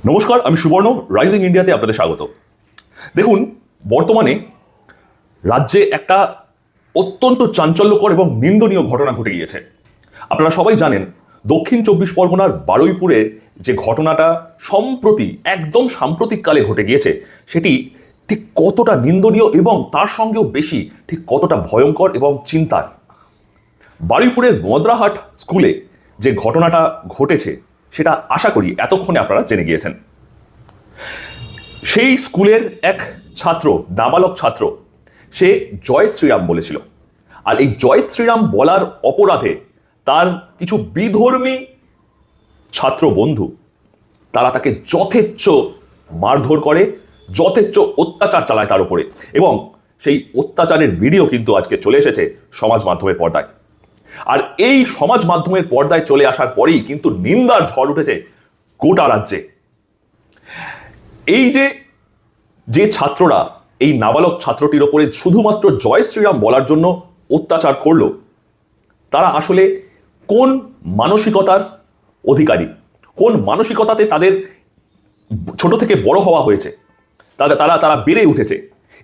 নমস্কার, আমি সুবর্ণ। রাইজিং ইন্ডিয়াতে আপনাদের স্বাগত। দেখুন, বর্তমানে রাজ্যে একটা অত্যন্ত চাঞ্চল্যকর এবং নিন্দনীয় ঘটনা ঘটে গিয়েছে। আপনারা সবাই জানেন, দক্ষিণ 24 পরগনার বারুইপুরে যে ঘটনাটা সম্প্রতি একদম সাম্প্রতিককালে ঘটে গিয়েছে, সেটি ঠিক কতটা নিন্দনীয় এবং তার সঙ্গেও বেশি ঠিক কতটা ভয়ঙ্কর এবং চিন্তার। বারুইপুরের মদ্রাহাট স্কুলে যে ঘটনাটা ঘটেছে সেটা আশা করি এতক্ষণে আপনারা জেনে গিয়েছেন। সেই স্কুলের এক ছাত্র, নাবালক ছাত্র, সে জয় শ্রীরাম বলেছিল। আর এই জয় শ্রীরাম বলার অপরাধে তার কিছু বিধর্মী ছাত্র বন্ধু তারা তাকে যথেচ্ছ মারধর করে, যথেচ্ছ অত্যাচার চালায় তার উপরে, এবং সেই অত্যাচারের ভিডিও কিন্তু আজকে চলে এসেছে সমাজ মাধ্যমের পর্দায়। আর এই সমাজ মাধ্যমের পর্দায় চলে আসার পরেই কিন্তু নিন্দার ঝড় উঠেছে গোটা রাজ্যে। এই যে ছাত্ররা এই নাবালক ছাত্রটির ওপরে শুধুমাত্র জয় শ্রীরাম বলার জন্য অত্যাচার করলো, তারা আসলে কোন মানসিকতার অধিকারী, কোন মানসিকতাতে তাদের ছোট থেকে বড় হওয়া হয়েছে, তারা বেড়ে উঠেছে,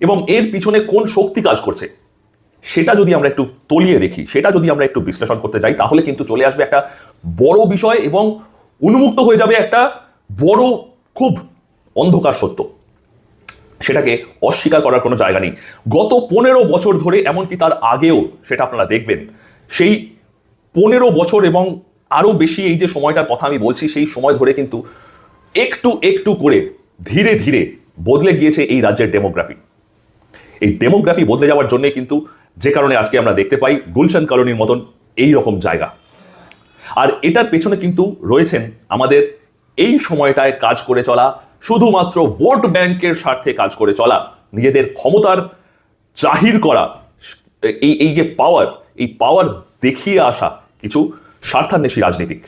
এবং এর পিছনে কোন শক্তি কাজ করছে, সেটা যদি আমরা একটু তলিয়ে দেখি, সেটা যদি আমরা একটু বিশ্লেষণ করতে যাই, তাহলে কিন্তু চলে আসবে একটা বড় বিষয় এবং উন্মুক্ত হয়ে যাবে একটা বড় খুব অন্ধকার সত্য। সেটাকে অস্বীকার করার কোনো জায়গা নেই। গত 15 বছর ধরে, এমনকি তার আগেও, সেটা আপনারা দেখবেন, সেই 15 বছর এবং আরও বেশি এই যে সময়টার কথা আমি বলছি, সেই সময় ধরে কিন্তু একটু একটু করে ধীরে ধীরে বদলে গিয়েছে এই রাজ্যের ডেমোগ্রাফি। এই ডেমোগ্রাফি বদলে যাওয়ার জন্যে কিন্তু যে কারণে আজকে আমরা দেখতে পাই গুলশান কলোনির মতন এই রকম জায়গা। আর এটার পেছনে কিন্তু রয়েছেন আমাদের এই সময়টায় কাজ করে চলা, শুধুমাত্র ভোট ব্যাংকের স্বার্থে কাজ করে চলা, নিজেদের ক্ষমতার জাহির করা, এই যে পাওয়ার, এই পাওয়ার দেখিয়ে আসা কিছু স্বার্থান্বেষী রাজনীতিক।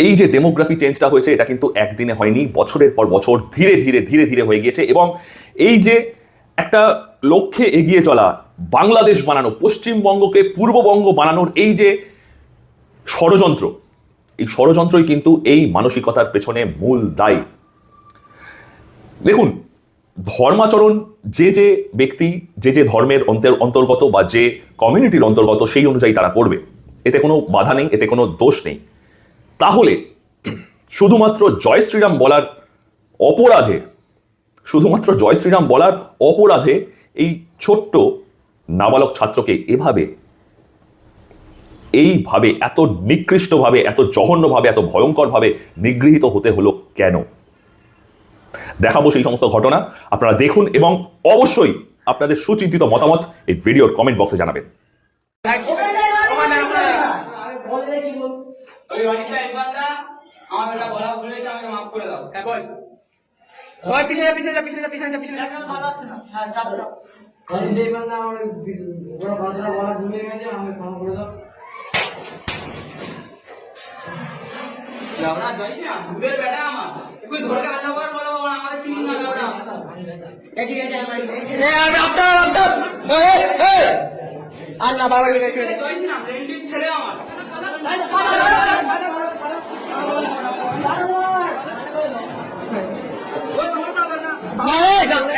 এই যে ডেমোগ্রাফি চেঞ্জটা হয়েছে, এটা কিন্তু একদিনে হয়নি, বছরের পর বছর ধীরে ধীরে ধীরে ধীরে হয়ে গিয়েছে। এবং এই যে একটা লক্ষ্যে এগিয়ে চলা, বাংলাদেশ বানানো, পশ্চিমবঙ্গকে পূর্ববঙ্গ বানানোর এই যে ষড়যন্ত্র, এই ষড়যন্ত্রই কিন্তু এই মানসিকতার পেছনে মূল দায়ী। দেখুন, ধর্মাচরণ যে ব্যক্তি যে ধর্মের অন্তর্গত বা যে কমিউনিটির অন্তর্গত, সেই অনুযায়ী তারা করবে, এতে কোনো বাধা নেই, এতে কোনো দোষ নেই। তাহলে শুধুমাত্র জয় শ্রীরাম বলার অপরাধে, শুধুমাত্র জয় শ্রীরাম বলার অপরাধে এই ছোট্ট নাবালক ছাত্রকে এইভাবে এত নিকৃষ্টভাবে, এত জঘন্যভাবে, এত ভয়ঙ্করভাবে নিগৃহীত হতে হলো কেন? দেখাবো সেই সমস্ত ঘটনা, আপনারা দেখুন এবং অবশ্যই আপনাদের সুচিন্তিত মতামত এই ভিডিওর কমেন্ট বক্সে জানাবেন।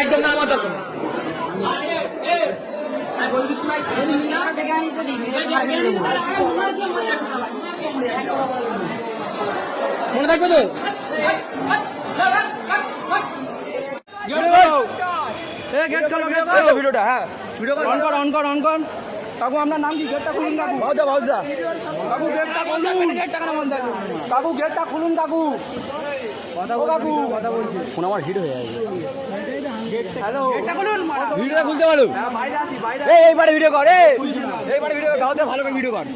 একদম না মতো মনে থাকবে তো। ভিডিওটা, হ্যাঁ, ভিডিও অন কর। কাকু আপনার নাম কি? গেটটা খুলুন কাকু। বাউদা কাকু, গেটটা খুলুন। কাকু গেটটা খুলুন কাকু। কথা বলছি, ফোন আমার হিট হয়ে যাবে। ভিডিও খুলতে পারো এইবারে ভিডিও কর এইবারে ভিডিও কর ভালো করে ভিডিও কর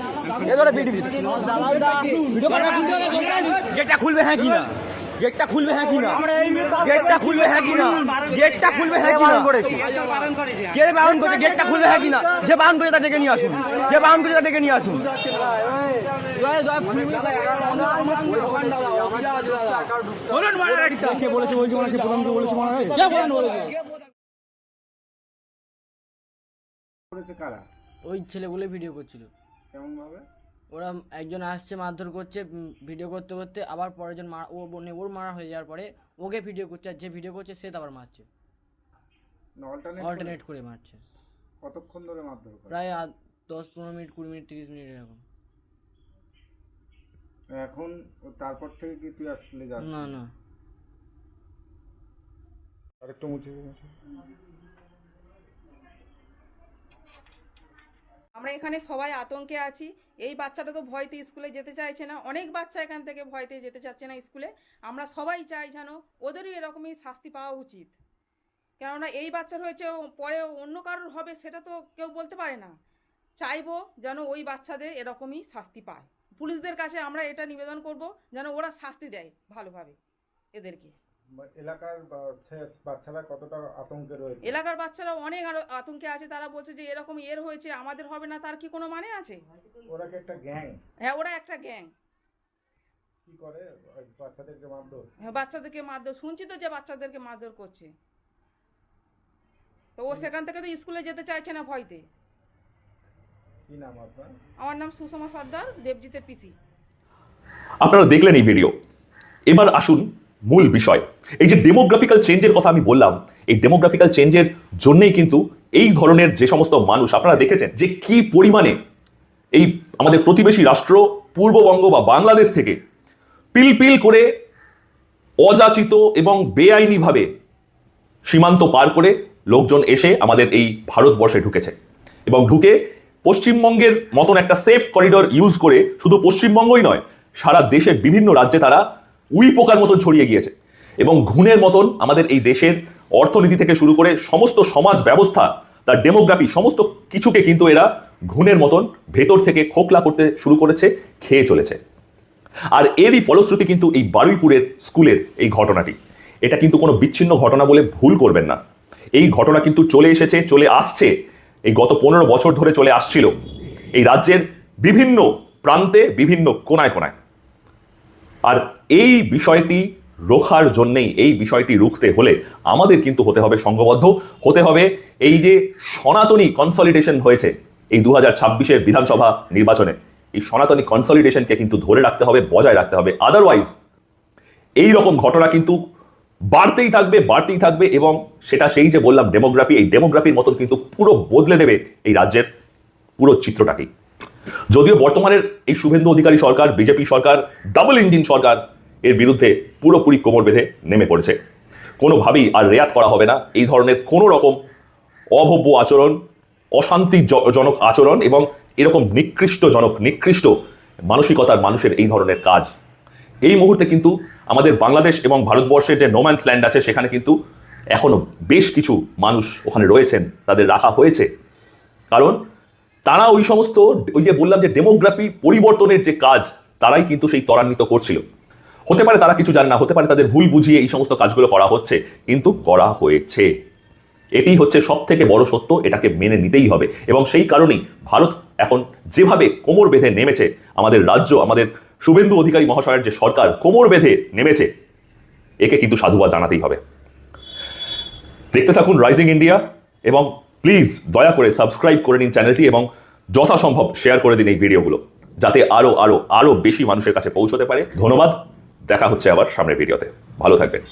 এবারে ভিডিও কর গেটটা খুলবে হ্যাঁ কিনা গেটটা খুলবে হ্যাঁ কিনা গেটটা খুলবে হ্যাঁ কিনা গেটটা খুলবে হ্যাঁ কিনা কে বারণ করেছে গেটটা খুলবে হ্যাঁ কিনা যে বারণ করেছে তা ডেকে নিয়ে আসুন যে বারণ করেছে তা ডেকে নিয়ে আসুন কে বলেছে বলছি মনে হয় প্রধানকে বলেছে মনে হয় কে প্রধান বলেছে ওই ছেলেগুলো ভিডিও করছিল কেমন ভাবে? ওরা একজন আসছে মারধর করছে ভিডিও করতে করতে আবার পরের জন ওর মারা হয়ে যাওয়ার পরে ওকে ভিডিও করছে আর যে ভিডিও করছে সে তো আবার মারছে অল্টারনেট করে মারছে কতক্ষণ ধরে মারধর করে? প্রায় 10-15 মিনিট 20 মিনিট 30 মিনিট এরকম এখন তারপর থেকে কি তুই আসলে যাচ্ছিস? না না আরেকটু মুছে দে। আমরা এখানে সবাই আতঙ্কে আছি এই বাচ্চাটা তো ভয়তে স্কুলে যেতে চাইছে না অনেক বাচ্চা এখান থেকে ভয়তে যেতে চাচ্ছে না স্কুলে আমরা সবাই চাই যেন ওদেরই এরকমই শাস্তি পাওয়া উচিত কেননা এই বাচ্চার হয়েছে পরে অন্য কারোর হবে সেটা তো কেউ বলতে পারে না চাইবো যেন ওই বাচ্চাদের এরকমই শাস্তি পায় পুলিশদের কাছে আমরা এটা নিবেদন করব যেন ওরা শাস্তি দেয় ভালোভাবে এদেরকে এলাকার বাচ্চারা কতটা আতঙ্কে রয়েছে? এলাকার বাচ্চারা অনেক আতঙ্কে আছে তারা বলছে যে এরকম হয়েছে আমাদের হবে না তার কি কোনো মানে আছে ওরা কি একটা গ্যাং? হ্যাঁ ওরা একটা গ্যাং কি করে বাচ্চাদেরকে মারধর? হ্যাঁ বাচ্চাদেরকে মারধর শুনছি তো যে বাচ্চাদেরকে মারধর করছে তো ও সেখান থেকে তো স্কুলে যেতে চাইছে না ভয়তে কি নাম আপনার? আমার নাম সুষমা সর্দার দেবজিতের পিসি আপনারা দেখলেন এই ভিডিও এবার আসুন মূল বিষয় এই যে ডেমোগ্রাফিক্যাল চেঞ্জের কথা আমি বললাম এই ডেমোগ্রাফিক্যাল চেঞ্জের জন্যই কিন্তু এই ধরনের যে সমস্ত মানুষ আপনারা দেখেছেন যে কি পরিমাণে এই আমাদের প্রতিবেশী রাষ্ট্র পূর্ববঙ্গ বা বাংলাদেশ থেকে পিলপিল করে অযাচিত এবং বেআইনিভাবে সীমান্ত পার করে লোকজন এসে আমাদের এই ভারতবর্ষে ঢুকেছে এবং ঢুকে পশ্চিমবঙ্গের মতন একটা সেফ করিডর ইউজ করে শুধু পশ্চিমবঙ্গই নয় সারা দেশের বিভিন্ন রাজ্যে তারা উই পোকার মতন ছড়িয়ে গিয়েছে এবং ঘুণের মতন আমাদের এই দেশের অর্থনীতি থেকে শুরু করে সমস্ত সমাজ ব্যবস্থা তার ডেমোগ্রাফি সমস্ত কিছুকে কিন্তু এরা ঘুণের মতন ভেতর থেকে খোকলা করতে শুরু করেছে খেয়ে চলেছে আর এরই ফলশ্রুতি কিন্তু এই বারুইপুরের স্কুলের এই ঘটনাটি এটা কিন্তু কোনো বিচ্ছিন্ন ঘটনা বলে ভুল করবেন না এই ঘটনা কিন্তু চলে এসেছে চলে আসছে এই গত 15 বছর ধরে চলে আসছিল এই রাজ্যের বিভিন্ন প্রান্তে বিভিন্ন কোনায় কোনায় আর এই বিষয়টি রোখার জন্যেই এই বিষয়টি রুখতে হলে আমাদের কিন্তু হতে হবে সংঘবদ্ধ হতে হবে এই যে সনাতনী কনসলিডেশন হয়েছে এই 2026-এর বিধানসভা নির্বাচনে এই সনাতনী কনসলিডেশনকে কিন্তু ধরে রাখতে হবে বজায় রাখতে হবে আদারওয়াইজ এই রকম ঘটনা কিন্তু বাড়তেই থাকবে এবং সেটা সেই যে বললাম ডেমোগ্রাফি এই ডেমোগ্রাফির মতন কিন্তু পুরো বদলে দেবে এই রাজ্যের পুরো চিত্রটাকেই যদিও বর্তমানের এই শুভেন্দু অধিকারী সরকার বিজেপি সরকার ডাবল ইঞ্জিন সরকার এর বিরুদ্ধে পুরোপুরি কোমর বেঁধে নেমে পড়েছে কোনোভাবেই আর রেয়াত করা হবে না এই ধরনের কোনো রকম অভব্য আচরণ অশান্তিজনক আচরণ এবং এরকম নিকৃষ্ট মানসিকতার মানুষের এই ধরনের কাজ এই মুহূর্তে কিন্তু আমাদের বাংলাদেশ এবং ভারতবর্ষের যে নোম্যান্স ল্যান্ড আছে সেখানে কিন্তু এখনো বেশ কিছু মানুষ ওখানে রয়েছেন তাদের রাখা হয়েছে কারণ তারা ওই সমস্ত ওই যে বললাম যে ডেমোগ্রাফি পরিবর্তনের যে কাজ তারাই কিন্তু সেই ত্বরান্বিত করছিল হতে পারে তারা কিছু জানে না হতে পারে তাদের ভুল বুঝিয়ে এই সমস্ত কাজগুলো করা হচ্ছে কিন্তু করা হয়েছে এটি হচ্ছে সব থেকে বড় সত্য এটাকে মেনে নিতেই হবে এবং সেই কারণেই ভারত এখন যেভাবে কোমর বেঁধে নেমেছে আমাদের রাজ্য আমাদের শুভেন্দু অধিকারী মহাশয়ের যে সরকার কোমর বেঁধে নেমেছে একে কিন্তু সাধুবাদ জানাতেই হবে দেখতে থাকুন রাইজিং ইন্ডিয়া এবং প্লিজ দয়া করে সাবস্ক্রাইব করে নিন চ্যানেলটি এবং যথাসম্ভব শেয়ার করে দিন এই ভিডিওগুলো যাতে আরো বেশি মানুষের কাছে পৌঁছতে পারে ধন্যবাদ দেখা হচ্ছে আবার সামনের ভিডিওতে ভালো থাকবেন